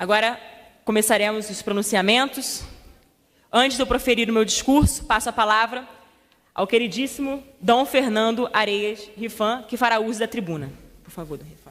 Agora começaremos os pronunciamentos. Antes de eu proferir o meu discurso, passo a palavra ao queridíssimo Dom Fernando Areias Rifan, que fará uso da tribuna. Por favor, Dom Rifan.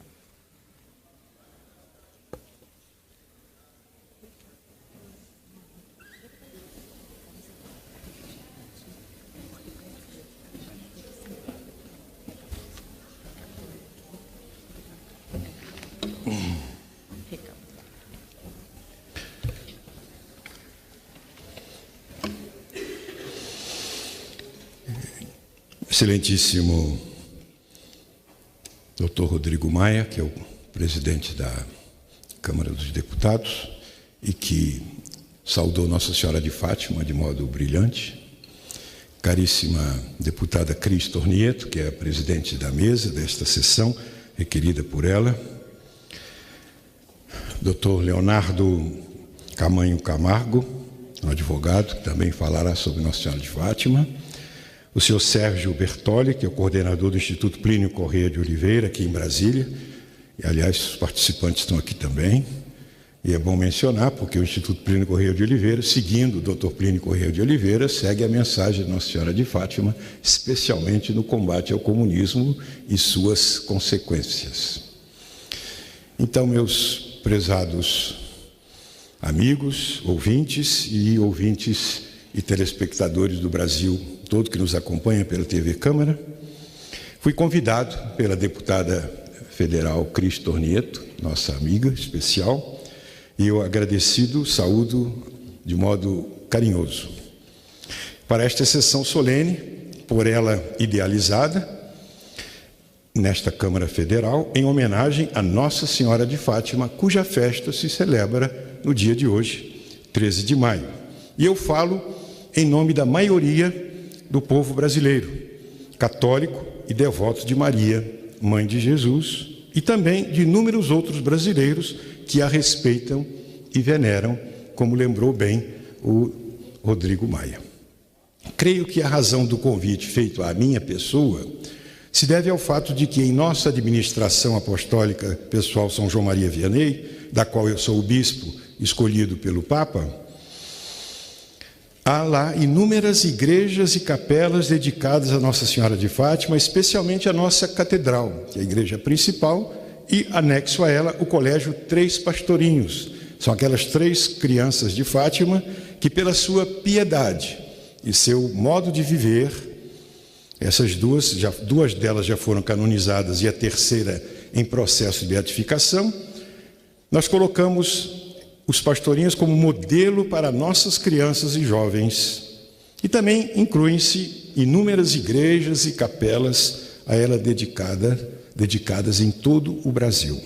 Excelentíssimo Dr. Rodrigo Maia, que é o presidente da Câmara dos Deputados e que saudou Nossa Senhora de Fátima de modo brilhante. Caríssima deputada Cris Tornieto, que é a presidente da mesa desta sessão, requerida por ela. Dr. Leonardo Camanho Camargo, um advogado, que também falará sobre Nossa Senhora de Fátima. O senhor Sérgio Bertoli, que é o coordenador do Instituto Plínio Corrêa de Oliveira, aqui em Brasília. E, aliás, os participantes estão aqui também. E é bom mencionar, porque o Instituto Plínio Corrêa de Oliveira, seguindo o Dr. Plínio Corrêa de Oliveira, segue a mensagem de Nossa Senhora de Fátima, especialmente no combate ao comunismo e suas consequências. Então, meus prezados amigos, ouvintes e telespectadores do Brasil todo que nos acompanha pela TV Câmara, fui convidado pela deputada federal Cris Tornieto, nossa amiga especial, e eu agradecido, saúdo de modo carinhoso para esta sessão solene, por ela idealizada, nesta Câmara Federal, em homenagem a Nossa Senhora de Fátima, cuja festa se celebra no dia de hoje, 13 de maio. E eu falo em nome da maioria do povo brasileiro, católico e devoto de Maria, Mãe de Jesus, e também de inúmeros outros brasileiros que a respeitam e veneram, como lembrou bem o Rodrigo Maia. Creio que a razão do convite feito à minha pessoa se deve ao fato de que em nossa administração apostólica pessoal São João Maria Vianney, da qual eu sou o bispo escolhido pelo Papa, há lá inúmeras igrejas e capelas dedicadas a Nossa Senhora de Fátima, especialmente a nossa catedral, que é a igreja principal, e anexo a ela o colégio Três Pastorinhos. São aquelas 3 crianças de Fátima que, pela sua piedade e seu modo de viver, essas duas delas já foram canonizadas e a terceira em processo de beatificação, nós colocamos os pastorinhos como modelo para nossas crianças e jovens. E também incluem-se inúmeras igrejas e capelas a ela dedicadas em todo o Brasil.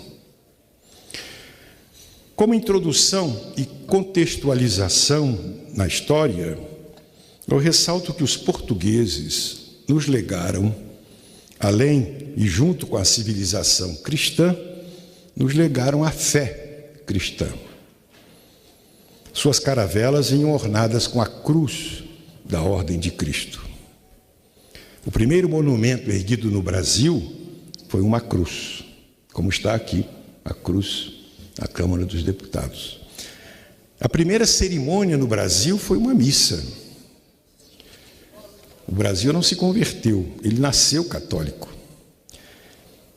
Como introdução e contextualização na história, eu ressalto que os portugueses nos legaram, além e junto com a civilização cristã, nos legaram a fé cristã. Suas caravelas vinham ornadas com a cruz da Ordem de Cristo. O primeiro monumento erguido no Brasil foi uma cruz, como está aqui, a cruz na Câmara dos Deputados. A primeira cerimônia no Brasil foi uma missa. O Brasil não se converteu, ele nasceu católico.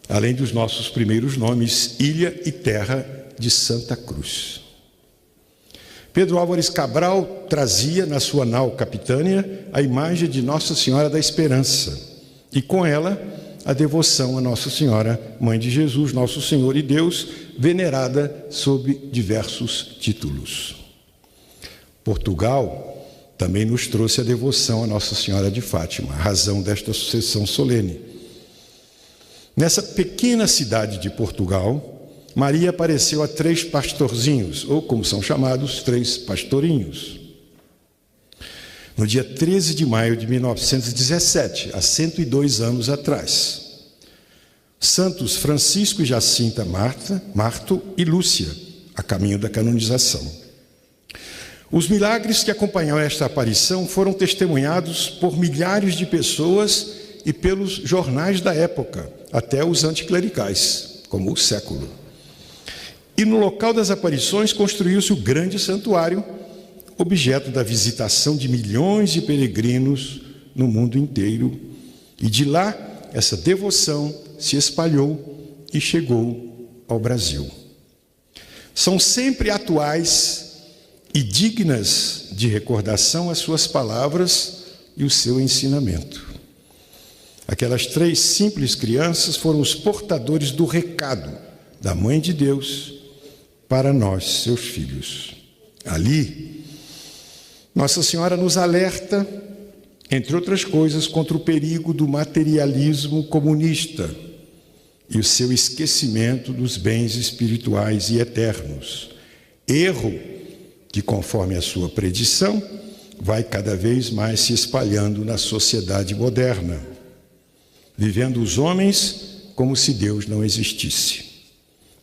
Além dos nossos primeiros nomes, Ilha e Terra de Santa Cruz. Pedro Álvares Cabral trazia na sua nau capitânia a imagem de Nossa Senhora da Esperança e com ela a devoção a Nossa Senhora, Mãe de Jesus, Nosso Senhor e Deus, venerada sob diversos títulos. Portugal também nos trouxe a devoção a Nossa Senhora de Fátima, a razão desta sucessão solene. Nessa pequena cidade de Portugal, Maria apareceu a 3 pastorzinhos, ou como são chamados, 3 pastorinhos. No dia 13 de maio de 1917, há 102 anos atrás. Santos Francisco e Jacinta Marto e Lúcia, a caminho da canonização. Os milagres que acompanham esta aparição foram testemunhados por milhares de pessoas e pelos jornais da época, até os anticlericais, como o Século. E no local das aparições construiu-se o grande santuário, objeto da visitação de milhões de peregrinos no mundo inteiro. E de lá, essa devoção se espalhou e chegou ao Brasil. São sempre atuais e dignas de recordação as suas palavras e o seu ensinamento. Aquelas 3 simples crianças foram os portadores do recado da Mãe de Deus para nós, seus filhos. Ali, Nossa Senhora nos alerta, entre outras coisas, contra o perigo do materialismo comunista e o seu esquecimento dos bens espirituais e eternos. Erro que, conforme a sua predição, vai cada vez mais se espalhando na sociedade moderna, vivendo os homens como se Deus não existisse.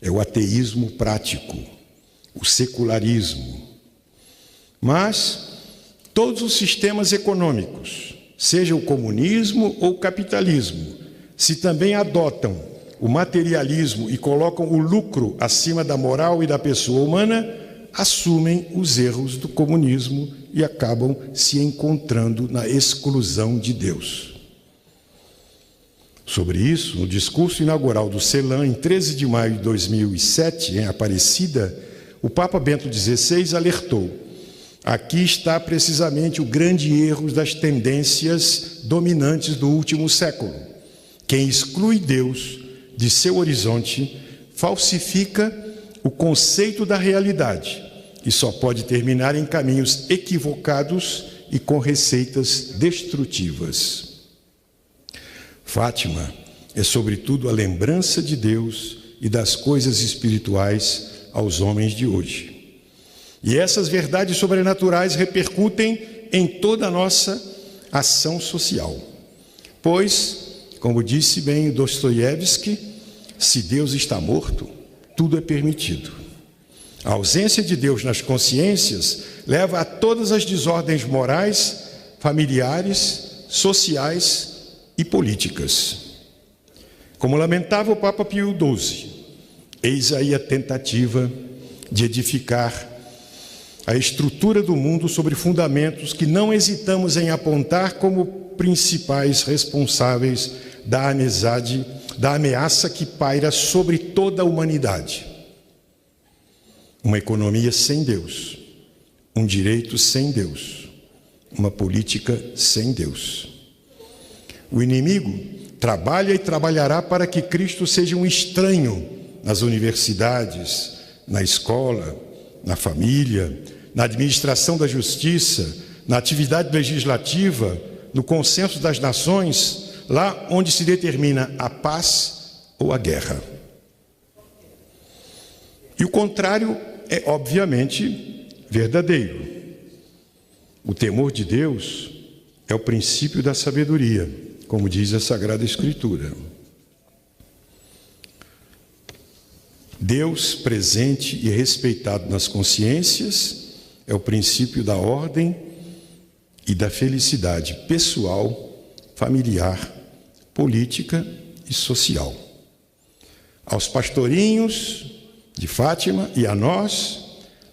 É o ateísmo prático, o secularismo. Mas todos os sistemas econômicos, seja o comunismo ou o capitalismo, se também adotam o materialismo e colocam o lucro acima da moral e da pessoa humana, assumem os erros do comunismo e acabam se encontrando na exclusão de Deus. Sobre isso, no discurso inaugural do CELAM, em 13 de maio de 2007, em Aparecida, o Papa Bento XVI alertou: aqui está precisamente o grande erro das tendências dominantes do último século. Quem exclui Deus de seu horizonte falsifica o conceito da realidade e só pode terminar em caminhos equivocados e com receitas destrutivas. Fátima é, sobretudo, a lembrança de Deus e das coisas espirituais aos homens de hoje. E essas verdades sobrenaturais repercutem em toda a nossa ação social. Pois, como disse bem Dostoiévski, se Deus está morto, tudo é permitido. A ausência de Deus nas consciências leva a todas as desordens morais, familiares, sociais e políticas. Como lamentava o Papa Pio XII, eis aí a tentativa de edificar a estrutura do mundo sobre fundamentos que não hesitamos em apontar como principais responsáveis da ameaça que paira sobre toda a humanidade. Uma economia sem Deus, um direito sem Deus, uma política sem Deus. O inimigo trabalha e trabalhará para que Cristo seja um estranho nas universidades, na escola, na família, na administração da justiça, na atividade legislativa, no consenso das nações, lá onde se determina a paz ou a guerra. E o contrário é, obviamente, verdadeiro. O temor de Deus é o princípio da sabedoria, como diz a Sagrada Escritura. Deus presente e respeitado nas consciências é o princípio da ordem e da felicidade pessoal, familiar, política e social. Aos pastorinhos de Fátima e a nós,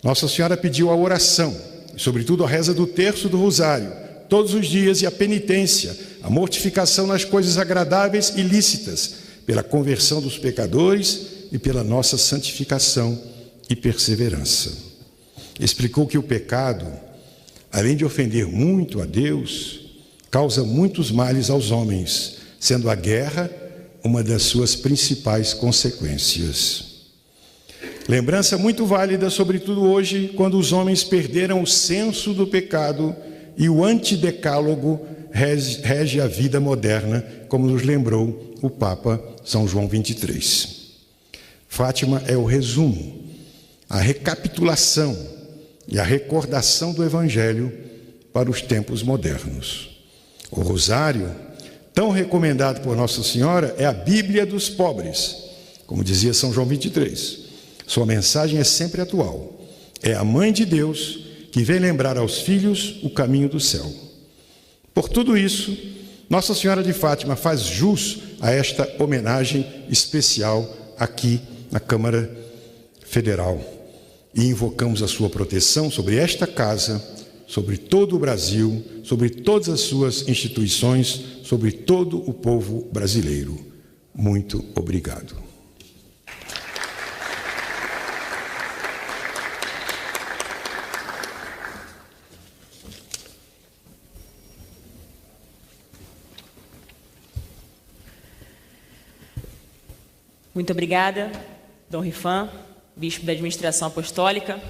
Nossa Senhora pediu a oração, e sobretudo a reza do terço do rosário, todos os dias, e a penitência, a mortificação nas coisas agradáveis e lícitas, pela conversão dos pecadores e pela nossa santificação e perseverança. Explicou que o pecado, além de ofender muito a Deus, causa muitos males aos homens, sendo a guerra uma das suas principais consequências. Lembrança muito válida, sobretudo hoje, quando os homens perderam o senso do pecado e o antidecálogo rege a vida moderna, como nos lembrou o Papa São João XXIII. Fátima é o resumo, a recapitulação e a recordação do Evangelho para os tempos modernos. O rosário, tão recomendado por Nossa Senhora, é a Bíblia dos pobres, como dizia São João XXIII. Sua mensagem é sempre atual. É a Mãe de Deus que vem lembrar aos filhos o caminho do céu. Por tudo isso, Nossa Senhora de Fátima faz jus a esta homenagem especial aqui na Câmara Federal e invocamos a sua proteção sobre esta casa, sobre todo o Brasil, sobre todas as suas instituições, sobre todo o povo brasileiro. Muito obrigado. Muito obrigada, Dom Rifan, Bispo da Administração Apostólica.